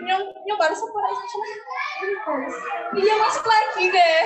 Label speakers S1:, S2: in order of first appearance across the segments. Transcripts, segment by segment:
S1: Nyong baru sepuluh iya masuk lagi deh.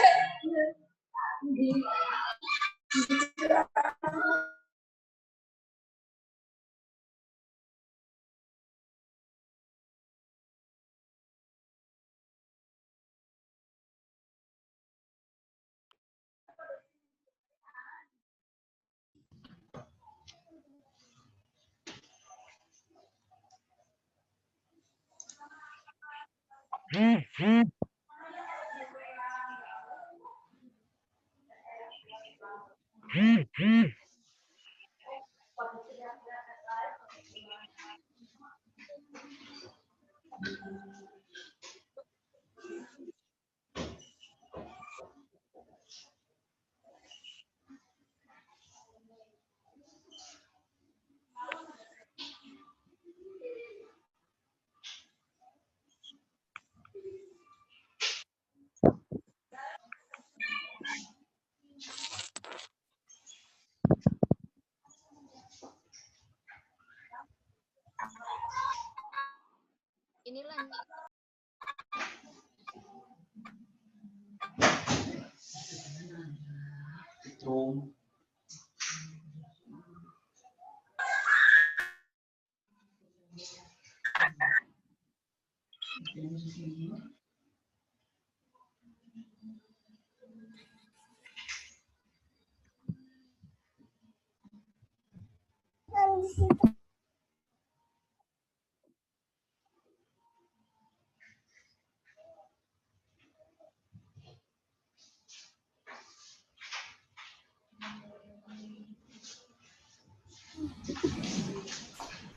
S2: Ini lanjut.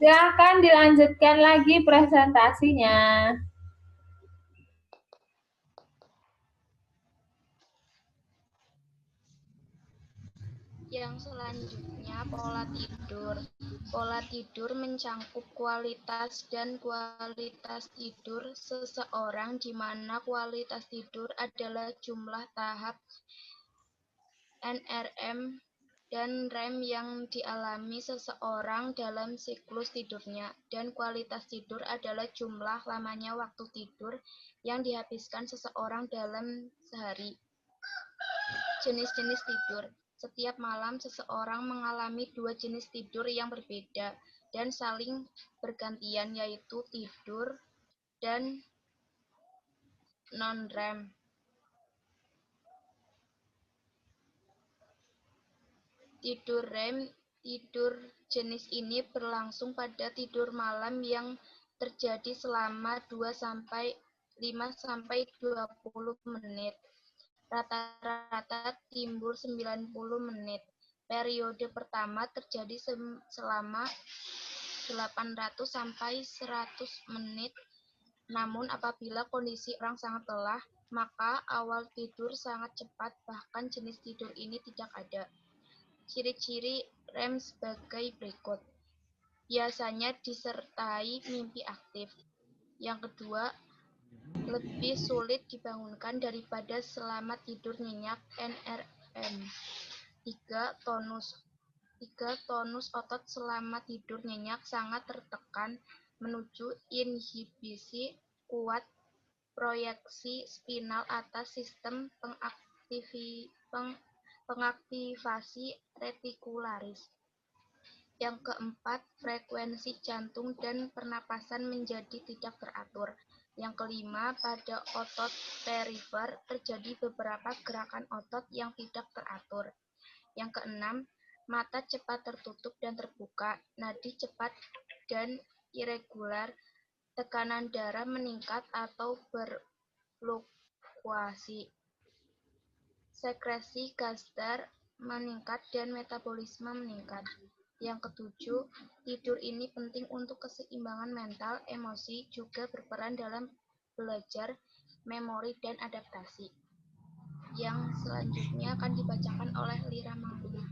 S3: Silakan dilanjutkan lagi presentasinya.
S2: Yang selanjutnya pola tidur. Pola tidur mencangkup kualitas dan kualitas tidur seseorang, di mana kualitas tidur adalah jumlah tahap NRM dan REM yang dialami seseorang dalam siklus tidurnya, dan kualitas tidur adalah jumlah lamanya waktu tidur yang dihabiskan seseorang dalam sehari. Jenis-jenis tidur. Setiap malam seseorang mengalami dua jenis tidur yang berbeda dan saling bergantian, yaitu tidur dan non-REM. Tidur REM, tidur jenis ini berlangsung pada tidur malam yang terjadi selama 5-20 menit. Rata-rata timbul 90 menit. Periode pertama terjadi selama 800-100 menit. Namun apabila kondisi orang sangat lelah, maka awal tidur sangat cepat, bahkan jenis tidur ini tidak ada. Ciri-ciri REM sebagai berikut. Biasanya disertai mimpi aktif. Yang kedua, lebih sulit dibangunkan daripada selama tidur nyenyak NRM. 3. Tonus otot selama tidur nyenyak sangat tertekan menuju inhibisi kuat proyeksi spinal atas sistem pengaktivasi retikularis. Yang keempat, frekuensi jantung dan pernapasan menjadi tidak teratur. Yang kelima, pada otot perifer terjadi beberapa gerakan otot yang tidak teratur. Yang keenam, mata cepat tertutup dan terbuka, nadi cepat dan irregular, tekanan darah meningkat atau berfluktuasi, sekresi gas dar meningkat dan metabolisme meningkat. Yang ketujuh, tidur ini penting untuk keseimbangan mental, emosi, juga berperan dalam belajar, memori, dan adaptasi. Yang selanjutnya akan dibacakan oleh Lira Maulina.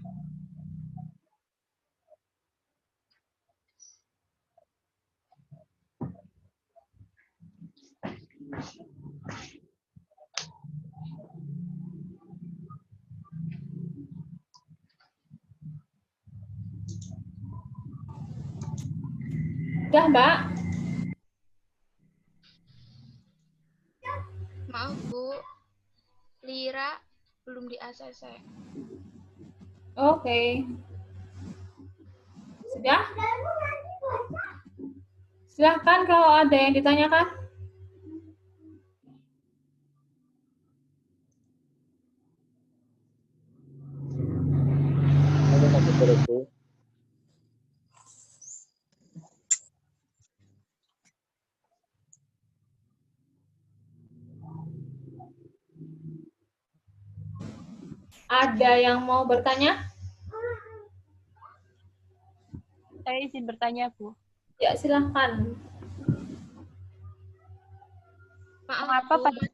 S3: Udah, Mbak?
S2: Maaf Bu, Lira belum di ACC.
S3: Oke. Sudah? Silahkan kalau ada yang ditanyakan. Ada yang mau bertanya?
S4: Saya izin bertanya, Bu.
S3: Ya, silahkan.
S2: Maaf
S4: Mengapa
S2: Bu,
S4: pada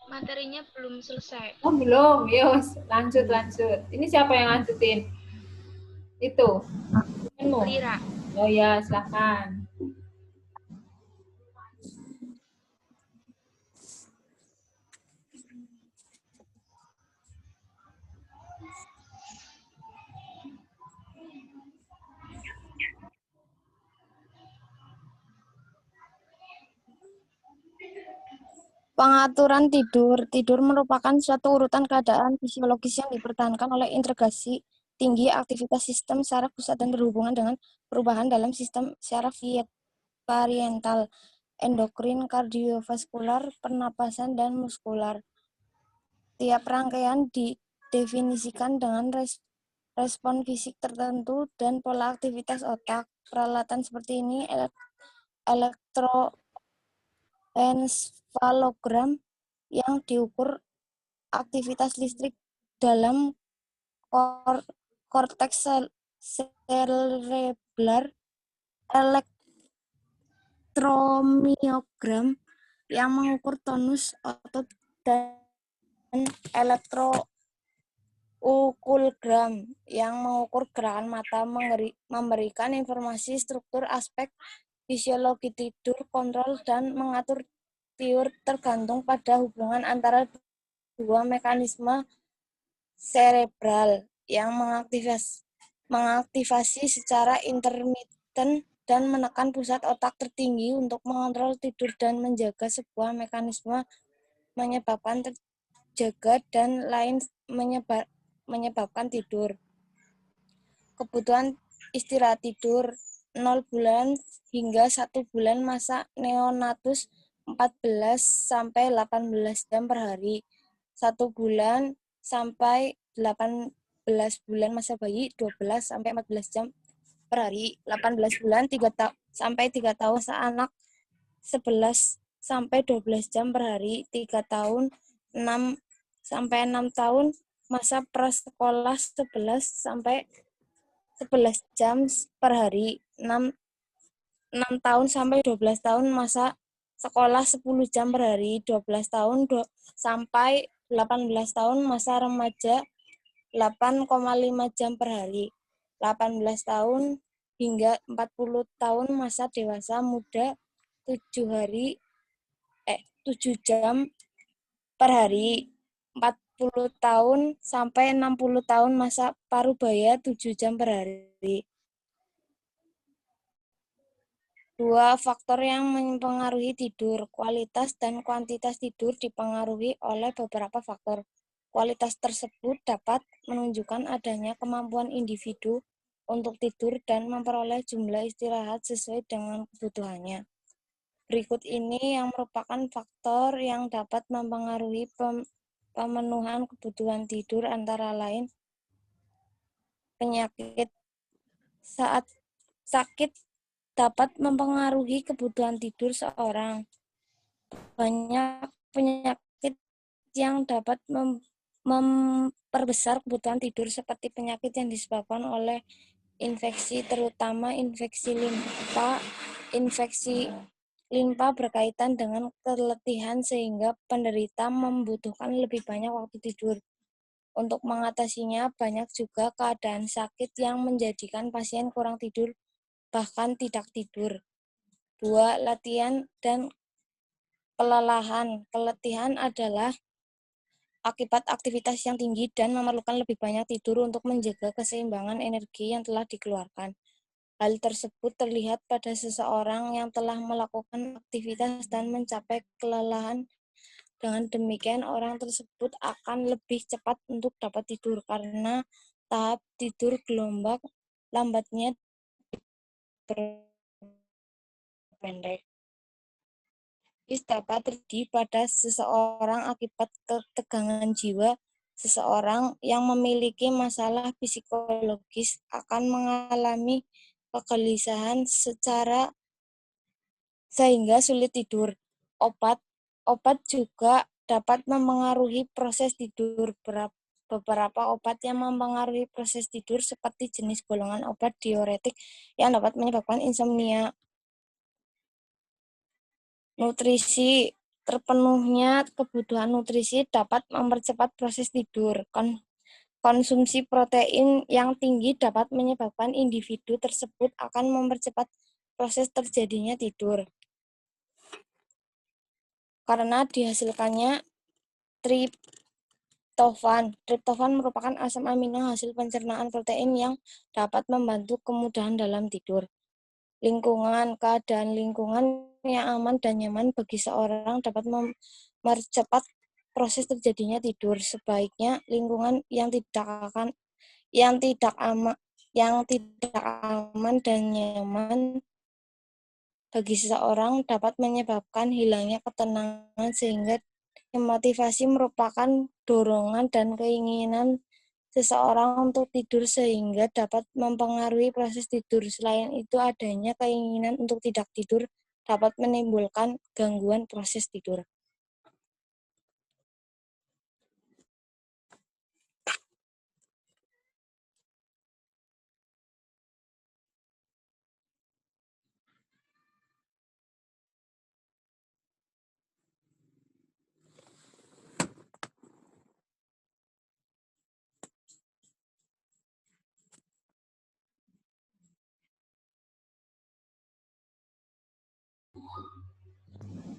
S2: materinya belum selesai.
S3: Oh, belum. Yos, lanjut. Ini siapa yang lanjutin? Itu. Temenmu?
S2: Lira.
S3: Oh ya, silahkan.
S5: Pengaturan tidur. Tidur merupakan suatu urutan keadaan fisiologis yang dipertahankan oleh integrasi tinggi aktivitas sistem saraf pusat dan berhubungan dengan perubahan dalam sistem saraf parietal, endokrin, kardiovaskular, pernapasan, dan muskular. Tiap rangkaian didefinisikan dengan respon fisik tertentu dan pola aktivitas otak. Peralatan seperti ini elektroencephalogram yang diukur aktivitas listrik dalam korteks cerebral, elektromiogram yang mengukur tonus otot, dan elektrookulgram yang mengukur gerakan mata, memberikan informasi struktur aspek fisiologi tidur, kontrol, dan mengatur tidur tergantung pada hubungan antara dua mekanisme serebral yang mengaktifasi secara intermiten dan menekan pusat otak tertinggi untuk mengontrol tidur dan menjaga sebuah mekanisme menyebabkan terjaga dan lain menyebabkan tidur. Kebutuhan istirahat tidur 0 bulan hingga 1 bulan masa neonatus 14 sampai 18 jam per hari. 1 bulan sampai 18 bulan masa bayi 12 sampai 14 jam per hari. 18 bulan sampai 3 tahun masa anak 11 sampai 12 jam per hari. 3 tahun 6 sampai 6 tahun masa prasekolah 11 sampai 11 jam per hari. 6 tahun sampai 12 tahun masa sekolah 10 jam per hari. 12 tahun sampai 18 tahun masa remaja 8,5 jam per hari. 18 tahun hingga 40 tahun masa dewasa muda 7 jam per hari. 40 tahun sampai 60 tahun masa parubaya 7 jam per hari. 2 faktor yang mempengaruhi tidur. Kualitas dan kuantitas tidur dipengaruhi oleh beberapa faktor. Kualitas tersebut dapat menunjukkan adanya kemampuan individu untuk tidur dan memperoleh jumlah istirahat sesuai dengan kebutuhannya. Berikut ini yang merupakan faktor yang dapat mempengaruhi pemenuhan kebutuhan tidur, antara lain penyakit. Saat sakit dapat mempengaruhi kebutuhan tidur seorang. Banyak penyakit yang dapat memperbesar kebutuhan tidur seperti penyakit yang disebabkan oleh infeksi, terutama infeksi limpa. Infeksi limpa berkaitan dengan keletihan sehingga penderita membutuhkan lebih banyak waktu tidur. Untuk mengatasinya, banyak juga keadaan sakit yang menjadikan pasien kurang tidur, bahkan tidak tidur. 2. Latihan dan kelelahan. Keletihan adalah akibat aktivitas yang tinggi dan memerlukan lebih banyak tidur untuk menjaga keseimbangan energi yang telah dikeluarkan. Hal tersebut terlihat pada seseorang yang telah melakukan aktivitas dan mencapai kelelahan. Dengan demikian, orang tersebut akan lebih cepat untuk dapat tidur karena tahap tidur gelombang lambatnya berpendek. Dapat terjadi pada seseorang akibat ketegangan jiwa. Seseorang yang memiliki masalah psikologis akan mengalami kegelisahan sehingga sulit tidur. Obat juga dapat mempengaruhi proses tidur. Beberapa obat yang mempengaruhi proses tidur seperti jenis golongan obat diuretik yang dapat menyebabkan insomnia. Nutrisi. Terpenuhnya kebutuhan nutrisi dapat mempercepat proses tidur. Konsumsi protein yang tinggi dapat menyebabkan individu tersebut akan mempercepat proses terjadinya tidur, karena dihasilkannya triptofan. Triptofan merupakan asam amino hasil pencernaan protein yang dapat membantu kemudahan dalam tidur. Lingkungan. Keadaan lingkungan yang aman dan nyaman bagi seorang dapat mempercepat proses terjadinya tidur. Sebaiknya lingkungan yang tidak aman dan nyaman bagi seseorang dapat menyebabkan hilangnya ketenangan, sehingga motivasi merupakan dorongan dan keinginan seseorang untuk tidur sehingga dapat mempengaruhi proses tidur. Selain itu, adanya keinginan untuk tidak tidur dapat menimbulkan gangguan proses tidur.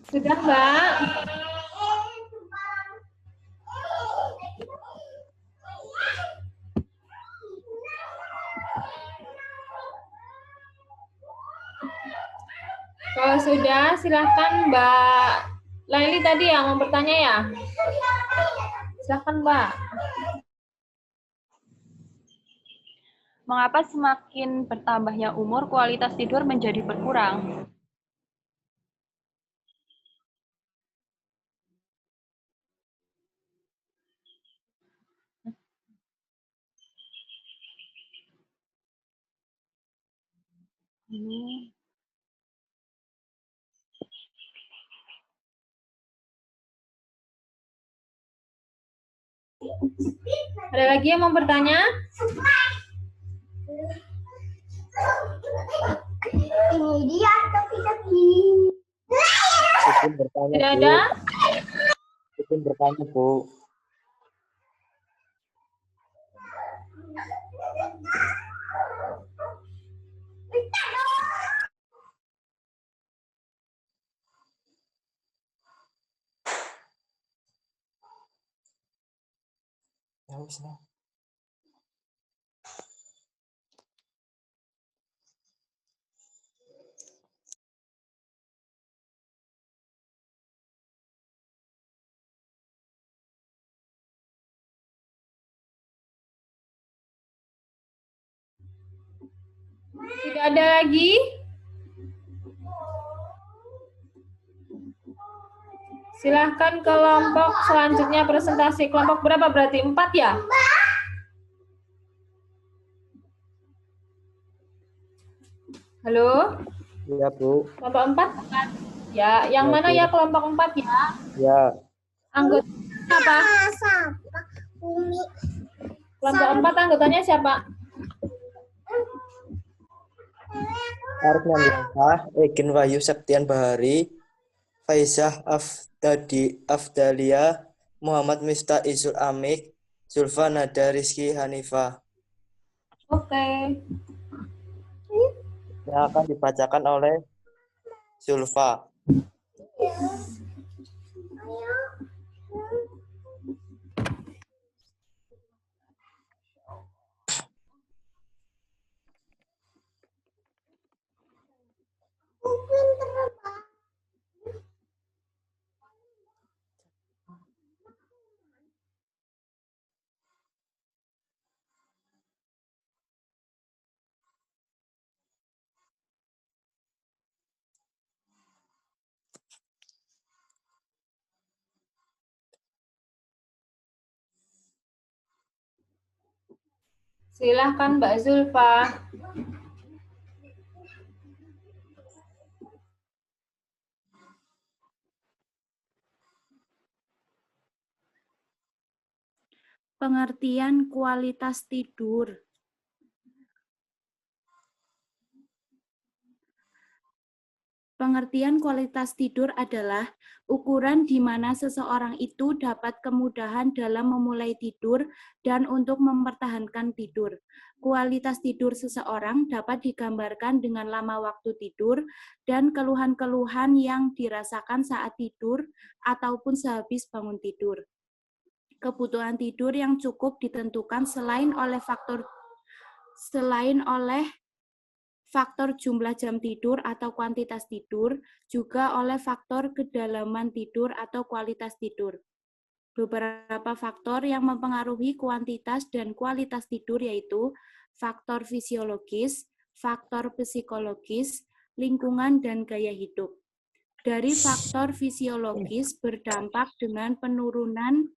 S3: Sudah, Mbak? Kalau sudah, silahkan Mbak Laili tadi yang mau bertanya ya. Silahkan Mbak.
S4: Mengapa semakin bertambahnya umur, kualitas tidur menjadi berkurang?
S3: Ada lagi yang mau bertanya?
S6: Ini dia topi-topi.
S7: Izin bertanya,
S3: Tidak
S7: Bu.
S3: ada?
S7: Izin bertanya, Bu. Ya wis lah.
S3: Tidak ada lagi? Silahkan kelompok selanjutnya presentasi. Kelompok berapa berarti? 4 ya? Halo?
S7: Ya, Bu.
S3: Kelompok 4? Ya, yang
S7: Ya,
S3: mana
S7: Bu.
S3: ya kelompok 4 ya?
S7: Ya.
S3: Anggota apa?
S6: Siapa? Umi.
S3: Kelompok 4 anggotanya siapa?
S7: Arif Nandita, Egin Wahyu Septian Bahari, Faizah Afdalia, Muhammad Miftah Izul Amik, Zulfa Nada Rizky Hanifah.
S3: Oke.
S7: Yang akan dibacakan oleh Zulfa.
S3: Silahkan Mbak Zulfa.
S8: Pengertian kualitas tidur. Pengertian kualitas tidur adalah ukuran di mana seseorang itu dapat kemudahan dalam memulai tidur dan untuk mempertahankan tidur. Kualitas tidur seseorang dapat digambarkan dengan lama waktu tidur dan keluhan-keluhan yang dirasakan saat tidur ataupun sehabis bangun tidur. Kebutuhan tidur yang cukup ditentukan selain oleh faktor jumlah jam tidur atau kuantitas tidur, juga oleh faktor kedalaman tidur atau kualitas tidur. Beberapa faktor yang mempengaruhi kuantitas dan kualitas tidur yaitu faktor fisiologis, faktor psikologis, lingkungan, dan gaya hidup. Dari faktor fisiologis berdampak dengan penurunan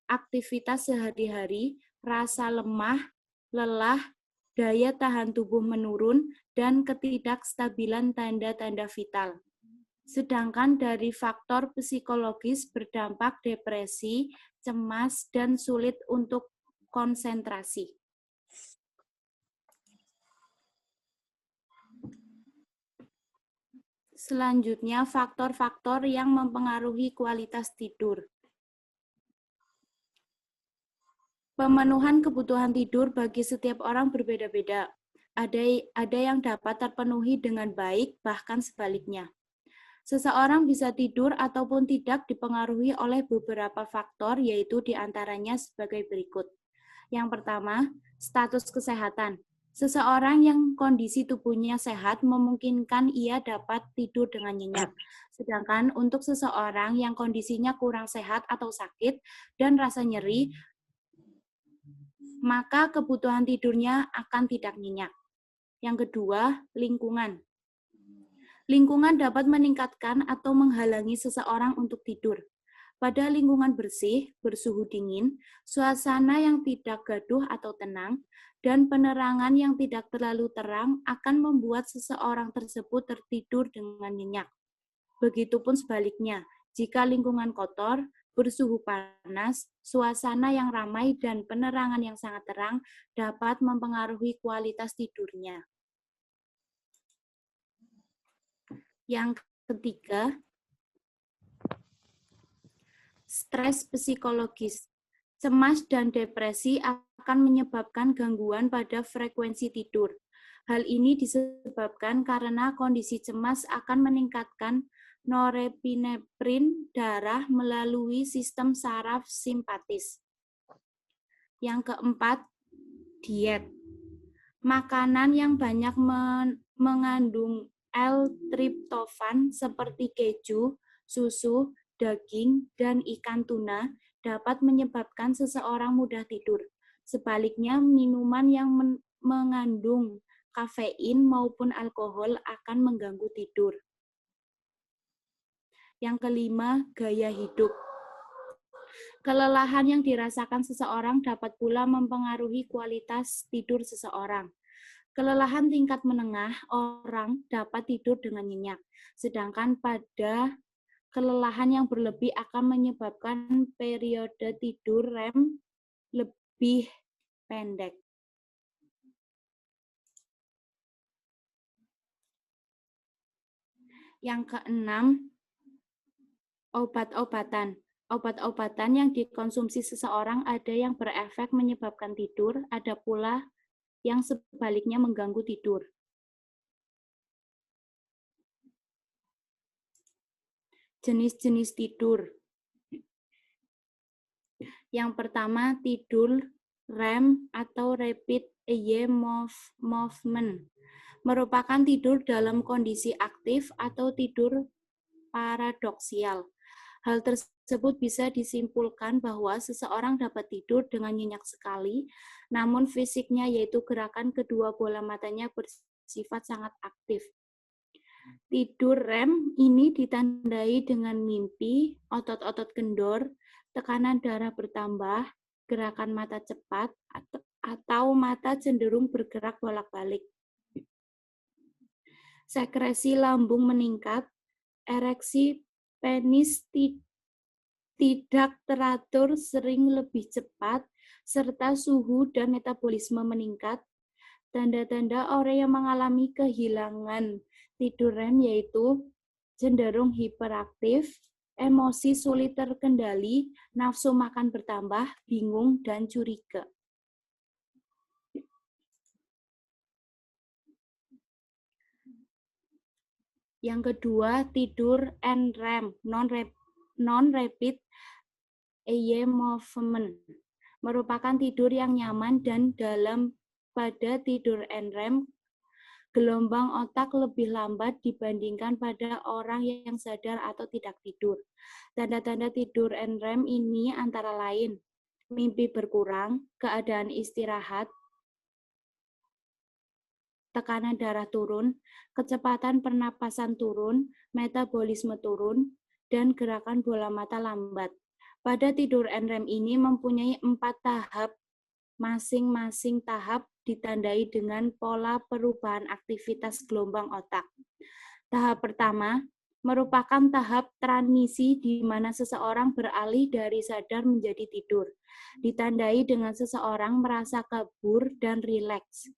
S8: aktivitas sehari-hari, rasa lemah, lelah, daya tahan tubuh menurun, dan ketidakstabilan tanda-tanda vital. Sedangkan dari faktor psikologis berdampak depresi, cemas, dan sulit untuk konsentrasi. Selanjutnya, faktor-faktor yang mempengaruhi kualitas tidur. Pemenuhan kebutuhan tidur bagi setiap orang berbeda-beda. Ada yang dapat terpenuhi dengan baik, bahkan sebaliknya. Seseorang bisa tidur ataupun tidak dipengaruhi oleh beberapa faktor, yaitu diantaranya sebagai berikut. Yang pertama, status kesehatan. Seseorang yang kondisi tubuhnya sehat memungkinkan ia dapat tidur dengan nyenyak. Sedangkan untuk seseorang yang kondisinya kurang sehat atau sakit dan rasa nyeri, maka kebutuhan tidurnya akan tidak nyenyak. Yang kedua, lingkungan. Lingkungan dapat meningkatkan atau menghalangi seseorang untuk tidur. Pada lingkungan bersih, bersuhu dingin, suasana yang tidak gaduh atau tenang, dan penerangan yang tidak terlalu terang akan membuat seseorang tersebut tertidur dengan nyenyak. Begitupun sebaliknya, jika lingkungan kotor, bersuhu panas, suasana yang ramai, dan penerangan yang sangat terang dapat mempengaruhi kualitas tidurnya. Yang ketiga, stres psikologis. Cemas dan depresi akan menyebabkan gangguan pada frekuensi tidur. Hal ini disebabkan karena kondisi cemas akan meningkatkan norepinefrin darah melalui sistem saraf simpatis. Yang keempat, diet. Makanan yang banyak mengandung L-triptofan seperti keju, susu, daging, dan ikan tuna dapat menyebabkan seseorang mudah tidur. Sebaliknya, minuman yang mengandung kafein maupun alkohol akan mengganggu tidur. Yang kelima, gaya hidup. Kelelahan yang dirasakan seseorang dapat pula mempengaruhi kualitas tidur seseorang. Kelelahan tingkat menengah, orang dapat tidur dengan nyenyak. Sedangkan pada kelelahan yang berlebih akan menyebabkan periode tidur REM lebih pendek. Yang keenam, obat-obatan. Obat-obatan yang dikonsumsi seseorang ada yang berefek menyebabkan tidur, ada pula yang sebaliknya mengganggu tidur. Jenis-jenis tidur. Yang pertama, tidur REM atau Rapid Eye Movement. Merupakan tidur dalam kondisi aktif atau tidur paradoksial. Hal tersebut bisa disimpulkan bahwa seseorang dapat tidur dengan nyenyak sekali, namun fisiknya yaitu gerakan kedua bola matanya bersifat sangat aktif. Tidur REM ini ditandai dengan mimpi, otot-otot kendor, tekanan darah bertambah, gerakan mata cepat, atau mata cenderung bergerak bolak-balik. Sekresi lambung meningkat, ereksi penis tidak teratur sering lebih cepat, serta suhu dan metabolisme meningkat. Tanda-tanda orang yang mengalami kehilangan tidur REM yaitu cenderung hiperaktif, emosi sulit terkendali, nafsu makan bertambah, bingung, dan curiga. Yang kedua, tidur NREM, non-rapid eye movement. Merupakan tidur yang nyaman dan dalam. Pada tidur NREM, gelombang otak lebih lambat dibandingkan pada orang yang sadar atau tidak tidur. Tanda-tanda tidur NREM ini antara lain, mimpi berkurang, keadaan istirahat, tekanan darah turun, kecepatan pernapasan turun, metabolisme turun, dan gerakan bola mata lambat. Pada tidur NREM ini mempunyai 4 tahap, masing-masing tahap ditandai dengan pola perubahan aktivitas gelombang otak. Tahap pertama merupakan tahap transisi di mana seseorang beralih dari sadar menjadi tidur. Ditandai dengan seseorang merasa kabur dan rileks.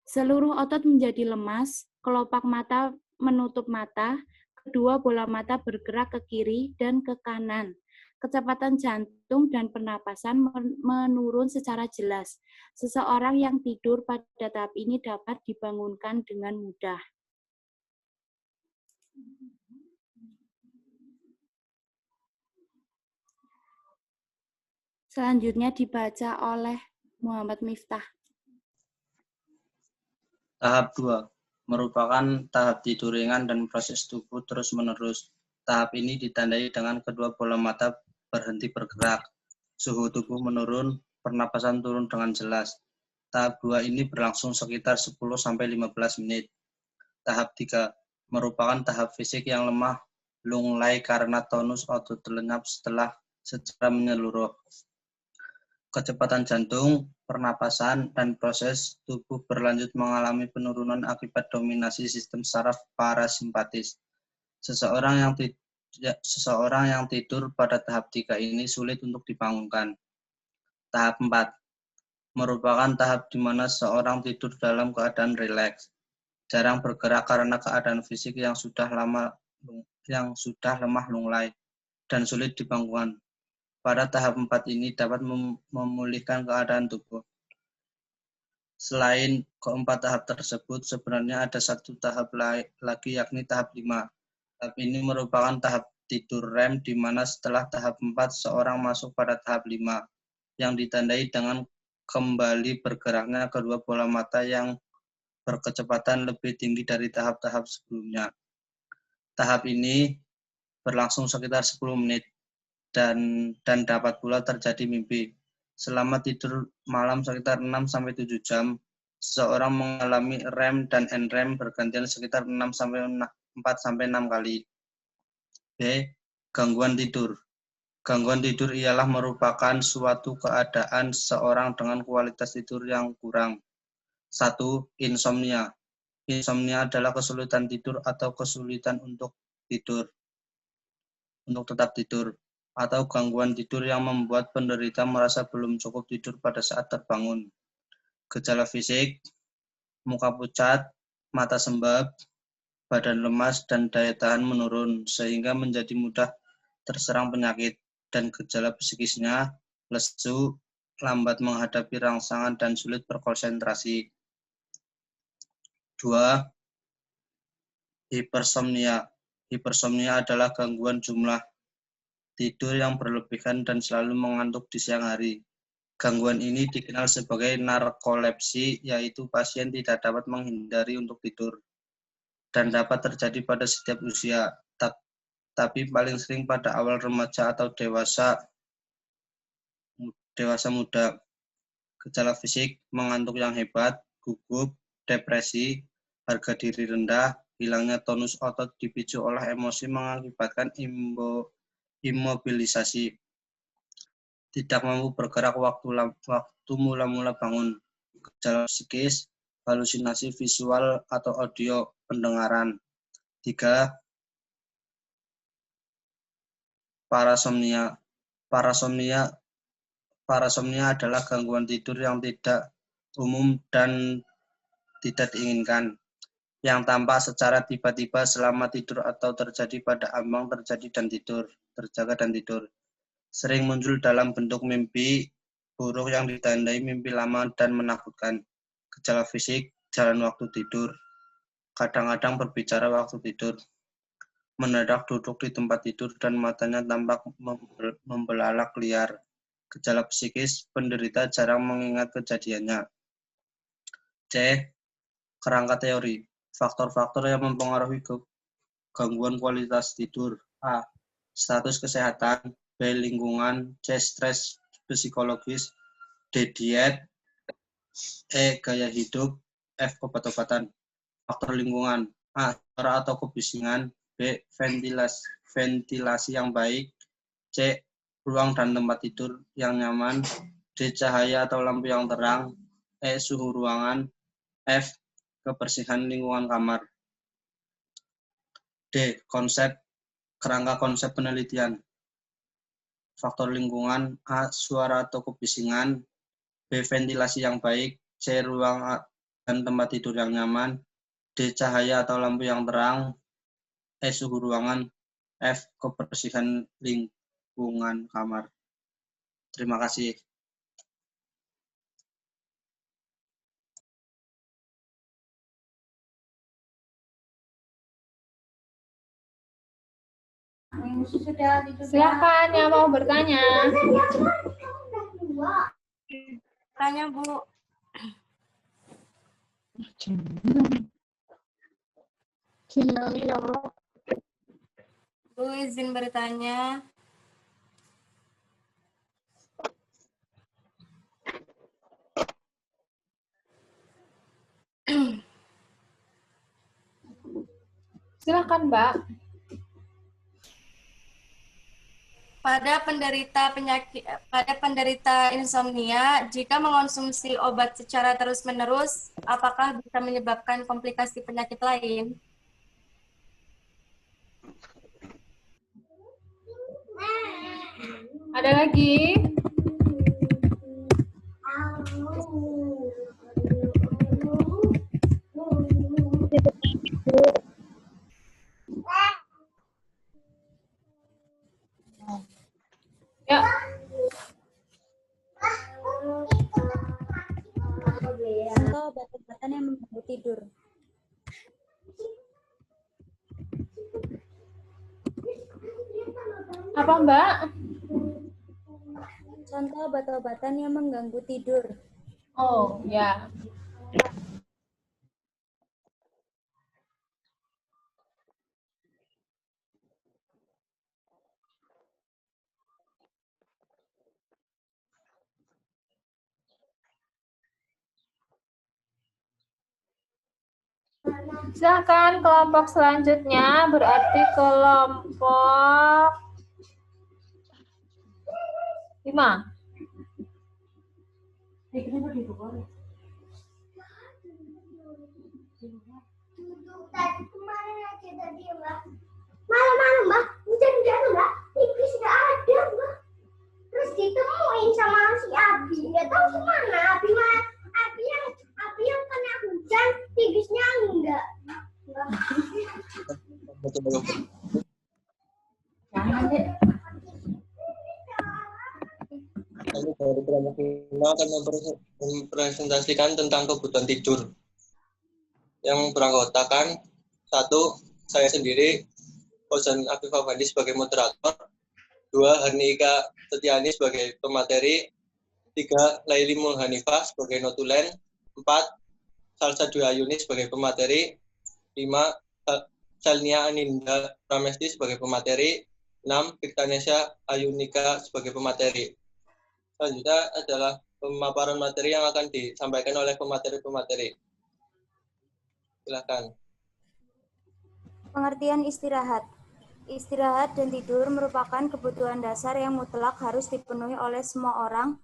S8: Seluruh otot menjadi lemas, kelopak mata menutup mata, kedua bola mata bergerak ke kiri dan ke kanan. Kecepatan jantung dan pernapasan menurun secara jelas. Seseorang yang tidur pada tahap ini dapat dibangunkan dengan mudah. Selanjutnya dibaca oleh Muhammad Miftah.
S9: Tahap 2 merupakan tahap tidur ringan dan proses tubuh terus-menerus. Tahap ini ditandai dengan kedua bola mata berhenti bergerak, suhu tubuh menurun, pernapasan turun dengan jelas. Tahap 2 ini berlangsung sekitar 10-15 menit. Tahap 3 merupakan tahap fisik yang lemah, lunglai karena tonus otot lenyap secara menyeluruh. Kecepatan jantung, pernapasan, dan proses tubuh berlanjut mengalami penurunan akibat dominasi sistem saraf parasimpatis. Seseorang yang tidur pada tahap 3 ini sulit untuk dibangunkan. Tahap 4 merupakan tahap di mana seorang tidur dalam keadaan rileks, jarang bergerak karena keadaan fisik yang sudah lemah lunglai, dan sulit dibangunkan. Pada tahap 4 ini dapat memulihkan keadaan tubuh. Selain keempat tahap tersebut, sebenarnya ada satu tahap lagi, yakni tahap 5. Tahap ini merupakan tahap tidur REM, di mana setelah tahap 4, seorang masuk pada tahap 5, yang ditandai dengan kembali bergeraknya kedua bola mata yang berkecepatan lebih tinggi dari tahap-tahap sebelumnya. Tahap ini berlangsung sekitar 10 menit. Dan dapat pula terjadi mimpi. Selama tidur malam sekitar 6-7 jam, Seseorang mengalami REM dan NREM bergantian sekitar 4-6 kali. B. Gangguan tidur. Gangguan tidur ialah merupakan suatu keadaan seorang dengan kualitas tidur yang kurang. 1. Insomnia. Insomnia adalah kesulitan tidur atau kesulitan untuk tetap tidur, atau gangguan tidur yang membuat penderita merasa belum cukup tidur pada saat terbangun. Gejala fisik, muka pucat, mata sembab, badan lemas, dan daya tahan menurun, sehingga menjadi mudah terserang penyakit. Dan gejala psikisnya, lesu, lambat menghadapi rangsangan, dan sulit berkonsentrasi. 2. Hipersomnia. Hipersomnia adalah gangguan jumlah tidur yang berlebihan dan selalu mengantuk di siang hari. Gangguan ini dikenal sebagai narkolepsi, yaitu pasien tidak dapat menghindari untuk tidur, dan dapat terjadi pada setiap usia, tapi paling sering pada awal remaja atau dewasa muda. Gejala fisik, mengantuk yang hebat, gugup, depresi, harga diri rendah, hilangnya tonus otot dipicu oleh emosi mengakibatkan imobilisasi, tidak mampu bergerak waktu mula-mula bangun. Gejala psikis, halusinasi visual atau audio, pendengaran. 3. Parasomnia. Parasomnia adalah gangguan tidur yang tidak umum dan tidak diinginkan, yang tampak secara tiba-tiba selama tidur atau terjadi pada ambang terjaga dan tidur. Sering muncul dalam bentuk mimpi buruk yang ditandai mimpi lama dan menakutkan. Gejala fisik, jalan waktu tidur, kadang-kadang berbicara waktu tidur, mendadak duduk di tempat tidur dan matanya tampak membelalak liar. Gejala psikis, penderita jarang mengingat kejadiannya. C. Kerangka teori. Faktor-faktor yang mempengaruhi gangguan kualitas tidur. A. Status kesehatan. B. Lingkungan. C. Stres psikologis. D. Diet. E. Gaya hidup. F. Obat-obatan. Faktor lingkungan. A. Suara atau kebisingan. B. Ventilasi yang baik. C. Ruang dan tempat tidur yang nyaman. D. Cahaya atau lampu yang terang. E. Suhu ruangan. F. Kebersihan lingkungan kamar. D. Kerangka konsep penelitian. Faktor lingkungan. A. Suara atau kebisingan. B. Ventilasi yang baik. C. Ruang dan tempat tidur yang nyaman. D. Cahaya atau lampu yang terang. E. Suhu ruangan. F. Kebersihan lingkungan kamar. Terima kasih.
S3: Silakan yang mau bertanya.
S5: Tanya, Bu. Bu, izin bertanya.
S3: Silakan, Mbak.
S5: Pada penderita insomnia, jika mengonsumsi obat secara terus-menerus, apakah bisa menyebabkan komplikasi penyakit lain?
S3: Ada lagi? Ya.
S8: Contoh obat-obatan yang mengganggu tidur.
S3: Apa, Mbak?
S8: Contoh obat-obatan yang mengganggu tidur.
S3: Oh, ya. Silahkan kelompok selanjutnya, berarti kelompok 5.
S6: Tadi kemarin aja tadi Mbak. Malam-malam Mbak, hujan-hujan Mbak, tipis nggak ada Mbak. Terus ditemuin sama si Abi, nggak tahu kemana. Abi yang kena hujan, tipisnya enggak.
S7: Kami dari kelompok 5 akan mempresentasikan tentang kebutuhan tidur yang beranggotakan 1. Saya sendiri, Fauzan Afif Afandi sebagai moderator, 2. Hernika Setiani sebagai pemateri, 3. Laili Mulhanifah sebagai notulen, 4. Salsa Dwi Ayuni sebagai pemateri, 5. Salnia Aninda Pramesti sebagai pemateri, 6. Viktanesya Ayunika sebagai pemateri. Selanjutnya adalah pemaparan materi yang akan disampaikan oleh pemateri-pemateri. Silakan.
S10: Pengertian istirahat. Istirahat dan tidur merupakan kebutuhan dasar yang mutlak harus dipenuhi oleh semua orang.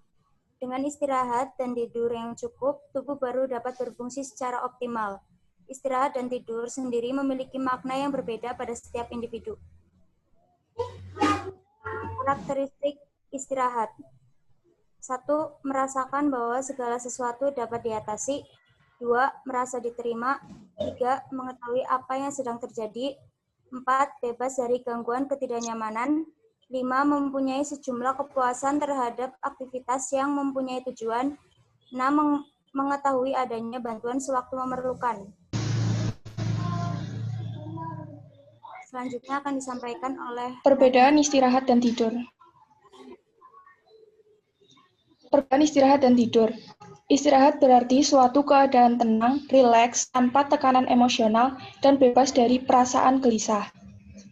S10: Dengan istirahat dan tidur yang cukup, tubuh baru dapat berfungsi secara optimal. Istirahat dan tidur sendiri memiliki makna yang berbeda pada setiap individu. Karakteristik istirahat. 1. Merasakan bahwa segala sesuatu dapat diatasi. 2. Merasa diterima. 3. Mengetahui apa yang sedang terjadi. 4. Bebas dari gangguan ketidaknyamanan. 5. Mempunyai sejumlah kepuasan terhadap aktivitas yang mempunyai tujuan. 6. Mengetahui adanya bantuan sewaktu memerlukan. Selanjutnya akan disampaikan oleh
S2: Perbedaan istirahat dan tidur. Perbedaan istirahat dan tidur. Istirahat berarti suatu keadaan tenang, rileks, tanpa tekanan emosional, dan bebas dari perasaan gelisah.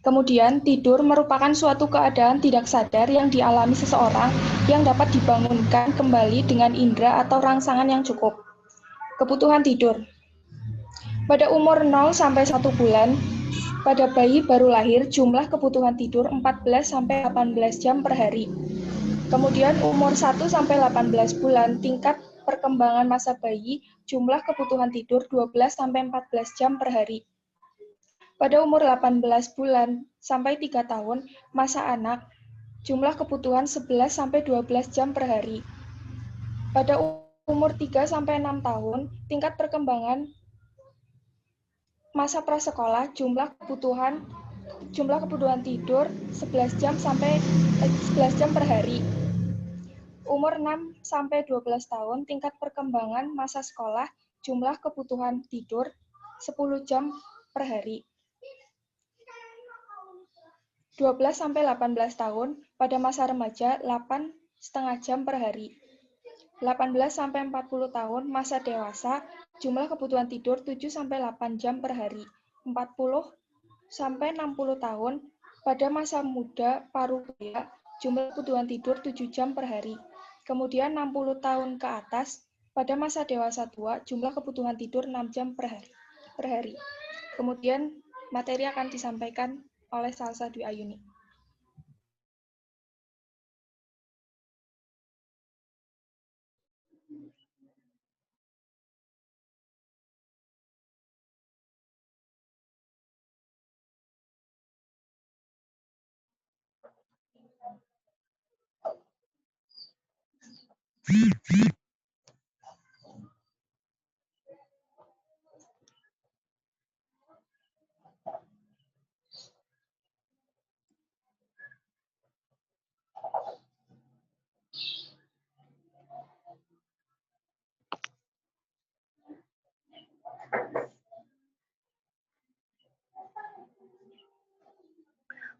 S2: Kemudian, tidur merupakan suatu keadaan tidak sadar yang dialami seseorang yang dapat dibangunkan kembali dengan indera atau rangsangan yang cukup. Kebutuhan tidur. Pada umur 0 sampai 1 bulan, pada bayi baru lahir, jumlah kebutuhan tidur 14 sampai 18 jam per hari. Kemudian umur 1 sampai 18 bulan, tingkat perkembangan masa bayi, jumlah kebutuhan tidur 12 sampai 14 jam per hari. Pada umur 18 bulan sampai 3 tahun, masa anak, jumlah kebutuhan 11 sampai 12 jam per hari. Pada umur 3 sampai 6 tahun, tingkat perkembangan masa prasekolah, jumlah kebutuhan tidur 11 jam sampai 11 jam per hari. Umur 6 sampai 12 tahun, tingkat perkembangan masa sekolah, jumlah kebutuhan tidur 10 jam per hari. 12 sampai 18 tahun, pada masa remaja 8,5 jam per hari. 18 sampai 40 tahun, masa dewasa, jumlah kebutuhan tidur 7 sampai 8 jam per hari. 40 sampai 60 tahun, pada masa muda parubaya, jumlah kebutuhan tidur 7 jam per hari. Kemudian 60 tahun ke atas, pada masa dewasa tua, jumlah kebutuhan tidur 6 jam per hari. Kemudian materi akan disampaikan oleh Salsa Dwi Ayuni.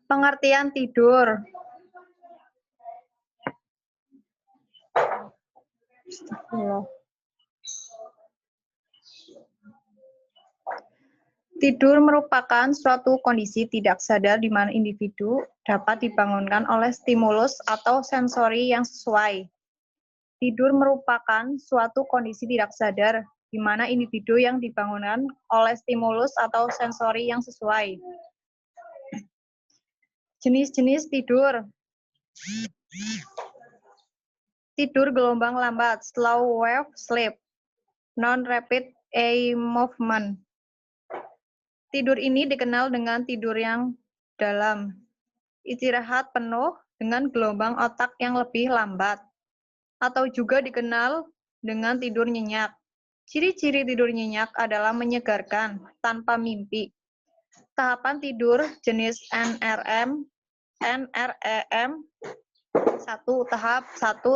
S11: Pengertian tidur. Tidur merupakan suatu kondisi tidak sadar di mana individu dapat dibangunkan oleh stimulus atau sensori yang sesuai. Tidur merupakan suatu kondisi tidak sadar di mana individu yang dibangunkan oleh stimulus atau sensori yang sesuai. Jenis-jenis tidur. Tidur gelombang lambat, slow wave sleep, non-rapid eye movement. Tidur ini dikenal dengan tidur yang dalam, istirahat penuh dengan gelombang otak yang lebih lambat, atau juga dikenal dengan tidur nyenyak. Ciri-ciri tidur nyenyak adalah menyegarkan, tanpa mimpi. Tahapan tidur jenis NREM,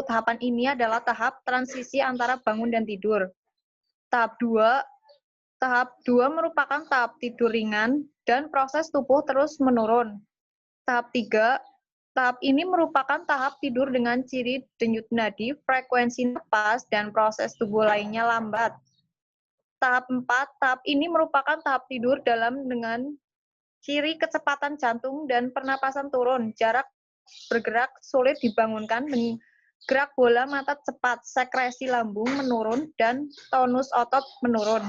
S11: tahapan ini adalah tahap transisi antara bangun dan tidur. Tahap 2 merupakan tahap tidur ringan dan proses tubuh terus menurun. Tahap 3, tahap ini merupakan tahap tidur dengan ciri denyut nadi, frekuensi napas, dan proses tubuh lainnya lambat. Tahap 4, tahap ini merupakan tahap tidur dalam dengan ciri kecepatan jantung dan pernapasan turun, jarak bergerak sulit dibangunkan, gerak bola mata cepat, sekresi lambung menurun, dan tonus otot menurun.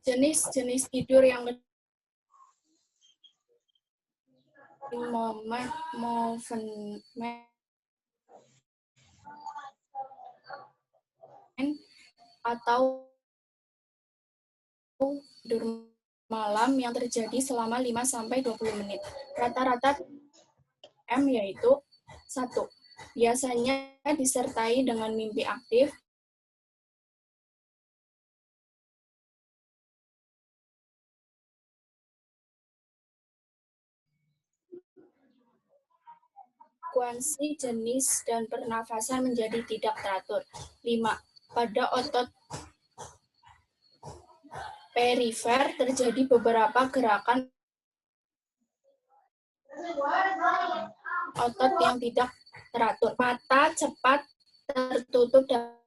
S12: Jenis-jenis tidur yang atau tidur malam yang terjadi selama 5-20 menit. Rata-rata M yaitu 1. Biasanya disertai dengan mimpi aktif. Frekuensi, jenis, dan pernafasan menjadi tidak teratur. 5. Pada otot perifer terjadi beberapa gerakan otot yang tidak teratur. Mata cepat tertutup dan